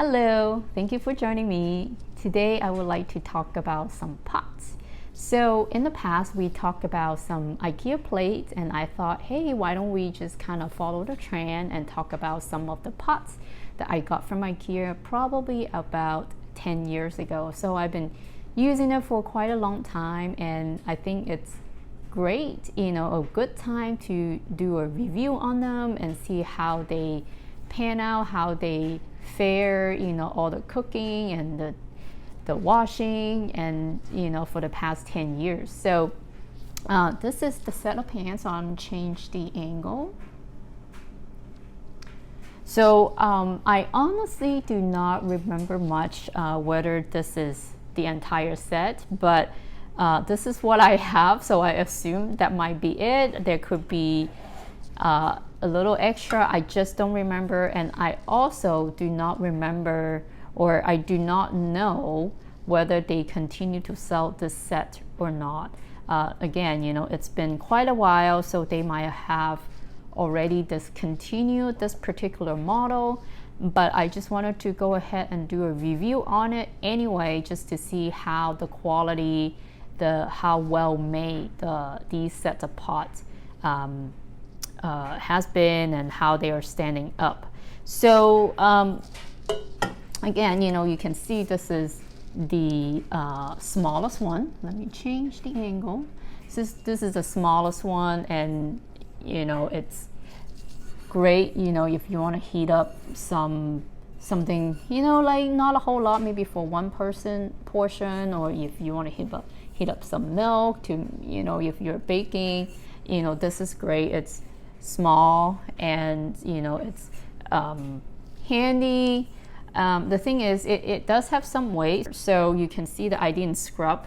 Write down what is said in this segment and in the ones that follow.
Hello, thank you for joining me. Today I would like to talk about some pots. So in the past we talked about some IKEA plates and I thought, hey, why don't we just kind of follow the trend and talk about some of the pots that I got from IKEA probably about 10 years ago. So I've been using it for quite a long time and I think it's great, a good time to do a review on them and see how they pan out, how they fare, all the cooking and the washing and for the past 10 years. So this is the set of pans, so I'm going to change the angle. So I honestly do not remember much whether this is the entire set, but this is what I have, so I assume that might be it. There could be a little extra, I just don't remember, and I also do not remember, or I do not know whether they continue to sell this set or not. Again, it's been quite a while, so they might have already discontinued this particular model, but I just wanted to go ahead and do a review on it anyway, just to see how the quality, how well made these sets of pots has been and how they are standing up. So again, you can see this is the smallest one. Let me change the angle. This is the smallest one, and it's great if you want to heat up something like not a whole lot, maybe for one person portion, or if you want to heat up some milk to if you're baking, this is great. It's small and it's handy. The thing is, it does have some weight, so you can see that I didn't scrub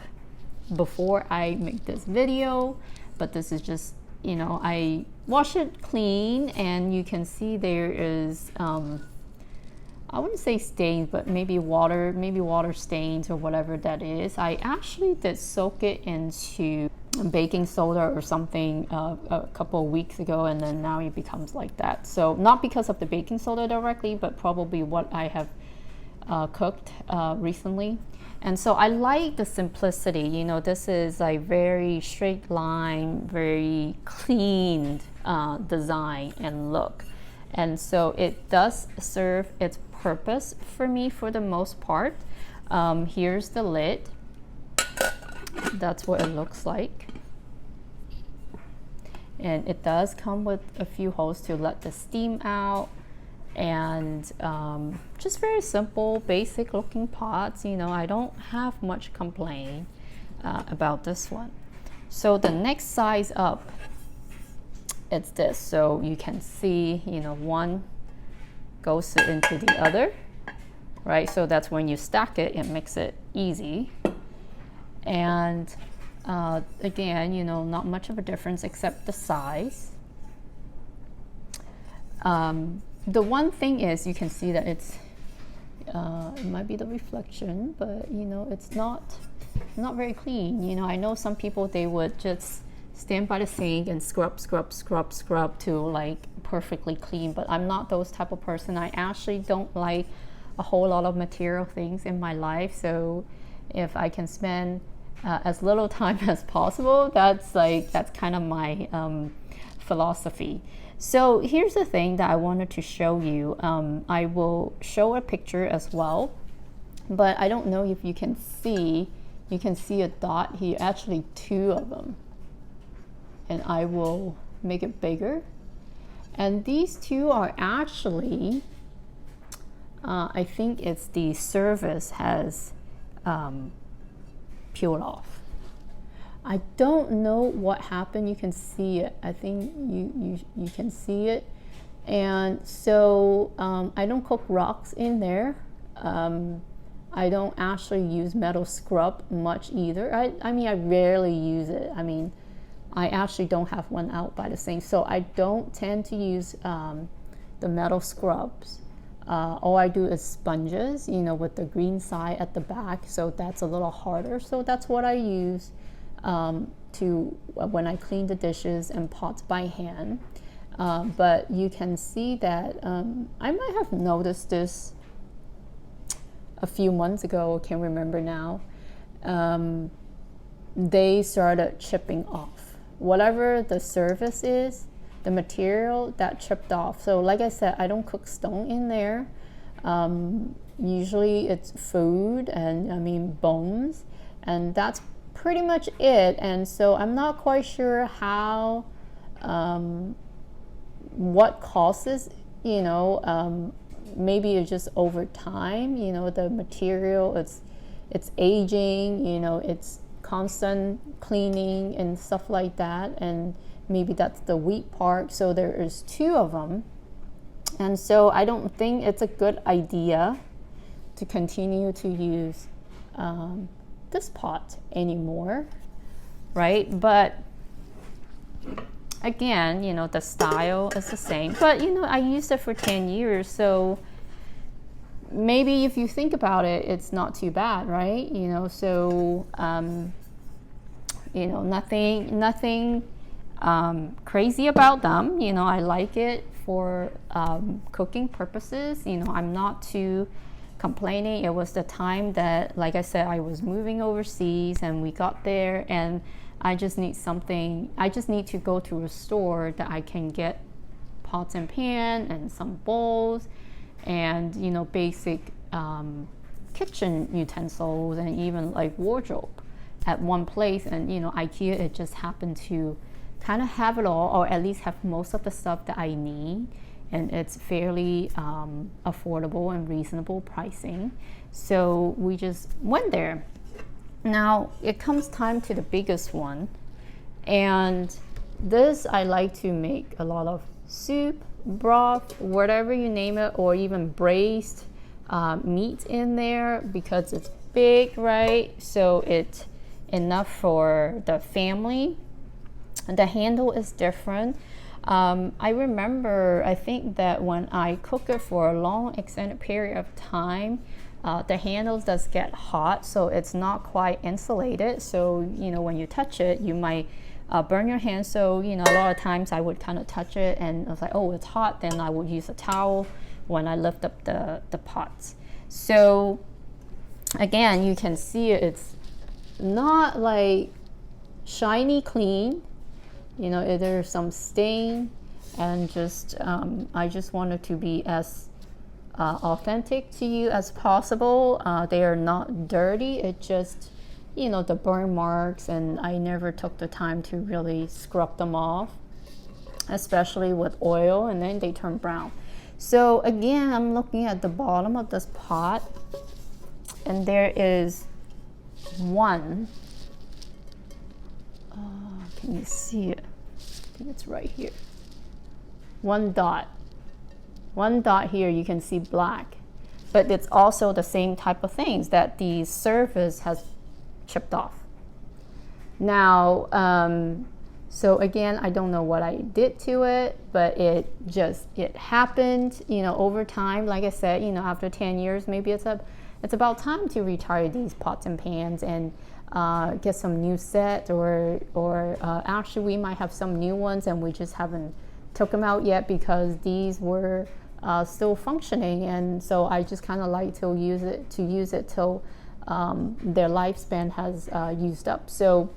before I make this video, but this is just I wash it clean, and you can see there is I wouldn't say stains, but maybe water stains or whatever that is. I actually did soak it into baking soda or something a couple of weeks ago, and then now it becomes like that. So not because of the baking soda directly, but probably what I have cooked recently. And so I like the simplicity. This is a very straight line, very clean design and look. And so it does serve its purpose for me for the most part. Here's the lid. That's what it looks like. And it does come with a few holes to let the steam out. And just very simple, basic looking pots. I don't have much complaint about this one. So the next size up, it's this. So you can see, one goes into the other, right? So that's when you stack it, it makes it easy. And again, not much of a difference except the size. The one thing is, you can see that it's it might be the reflection, but it's not very clean. I know some people, they would just stand by the sink and scrub to like perfectly clean, but I'm not those type of person. I actually don't like a whole lot of material things in my life, so if I can spend as little time as possible, that's kind of my philosophy. So here's the thing that I wanted to show you. I will show a picture as well, but I don't know if you can see a dot here, actually two of them, and I will make it bigger. And these two are actually I think it's the surface has peeled off. I don't know what happened. You can see it. I think you can see it. And so I don't cook rocks in there. I don't actually use metal scrub much either. I mean, I rarely use it. I mean, I actually don't have one out by the sink, so I don't tend to use the metal scrubs. All I do is sponges, with the green side at the back, so that's a little harder. So that's what I use when I clean the dishes and pots by hand. But you can see that I might have noticed this a few months ago, I can't remember now, they started chipping off. Whatever the surface is, the material that chipped off. So like I said, I don't cook stone in there. Usually it's food and I mean bones, and that's pretty much it. And so I'm not quite sure how, what causes, you know, maybe it's just over time, you know, the material, it's aging, you know, it's constant cleaning and stuff like that, and maybe that's the weak part. So there is two of them, and so I don't think it's a good idea to continue to use this pot anymore, right? But again, you know, the style is the same, but you know, I used it for 10 years, so maybe if you think about it, it's not too bad, right? You know, so you know, nothing crazy about them. You know, I like it for cooking purposes. You know, I'm not too complaining. It was the time that, like I said, I was moving overseas and we got there, and I just need something. I just need to go to a store that I can get pots and pan and some bowls and, you know, basic kitchen utensils and even like wardrobe at one place. And, you know, IKEA, it just happened to kind of have it all, or at least have most of the stuff that I need, and it's fairly affordable and reasonable pricing. So we just went there. Now it comes time to the biggest one, and this I like to make a lot of soup, broth, whatever you name it, or even braised meat in there, because it's big, right? So it's enough for the family. The handle is different. I remember, I think that when I cook it for a long extended period of time, the handles does get hot, so it's not quite insulated. So, you know, when you touch it, you might burn your hand. So, you know, a lot of times I would kind of touch it and I was like, oh, it's hot. Then I would use a towel when I lift up the pots. So again, you can see it's not like shiny clean. You know, there's some stain, and just I just wanted to be as authentic to you as possible. They are not dirty. It just, you know, the burn marks, and I never took the time to really scrub them off, especially with oil, and then they turn brown. So again, I'm looking at the bottom of this pot, and there is one. Can you see it? I think it's right here. One dot here, you can see black, but it's also the same type of things that the surface has chipped off. Now, so again, I don't know what I did to it, but it happened, you know, over time. Like I said, you know, after 10 years, maybe it's about time to retire these pots and pans and get some new set, or actually we might have some new ones and we just haven't took them out yet because these were still functioning, and so I just kind of like to use it till their lifespan has used up. So,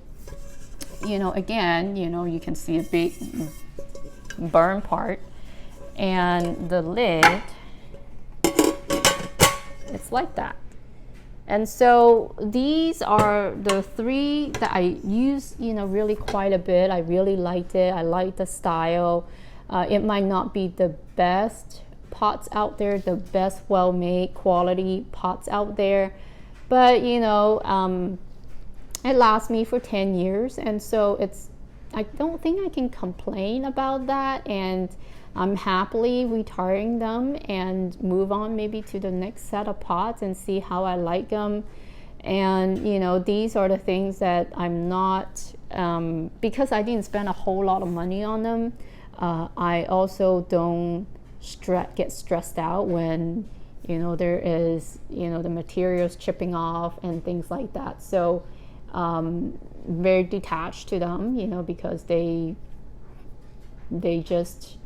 you know, again, you know, you can see a big burn part, and the lid, it's like that. And so these are the three that I use, you know, really quite a bit. I really liked it. I like the style. It might not be the best pots out there, the best well-made quality pots out there, but you know, it lasts me for 10 years, and so I don't think I can complain about that, and I'm happily retiring them and move on maybe to the next set of pots and see how I like them. And you know, these are the things that I'm not, because I didn't spend a whole lot of money on them, I also don't get stressed out when, you know, there is, you know, the materials chipping off and things like that. So very detached to them, you know, because they just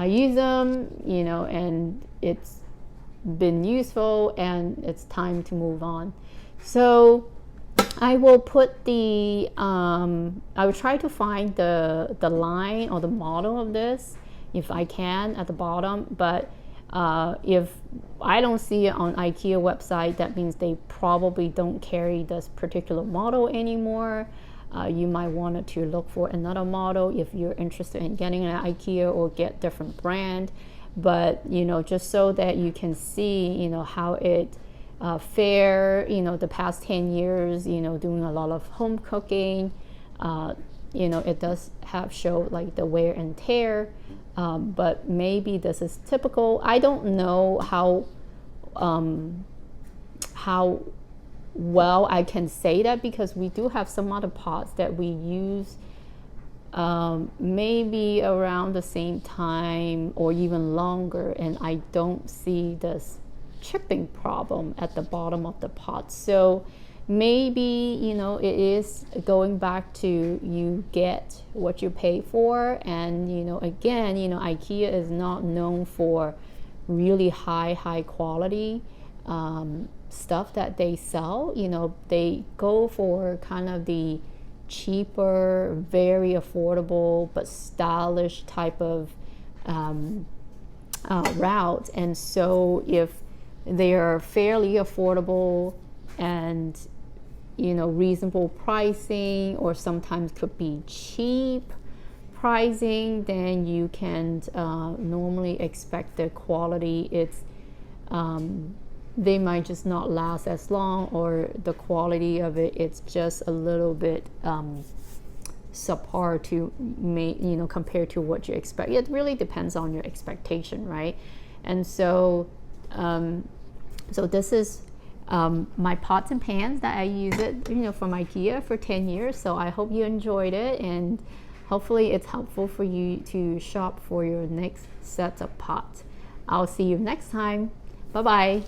use them, you know, and it's been useful and it's time to move on. So I will put the I will try to find the line or the model of this if I can at the bottom, but if I don't see it on IKEA website, that means they probably don't carry this particular model anymore. You might want to look for another model if you're interested in getting an IKEA or get different brand. But just so that you can see how it fare the past 10 years doing a lot of home cooking. It does show like the wear and tear, but maybe this is typical. I don't know how well I can say that, because we do have some other pots that we use maybe around the same time or even longer, and I don't see this chipping problem at the bottom of the pot. So maybe it is going back to you get what you pay for. And again, IKEA is not known for really high quality stuff that they sell. They go for kind of the cheaper, very affordable but stylish type of route. And so if they are fairly affordable and reasonable pricing, or sometimes could be cheap pricing, then you can normally expect the quality. It's they might just not last as long, or the quality of it's just a little bit subpar to compared to what you expect. It really depends on your expectation, right? And so so this is my pots and pans that I use it from IKEA for 10 years. So I hope you enjoyed it, and hopefully it's helpful for you to shop for your next set of pots. I'll see you next time. Bye bye.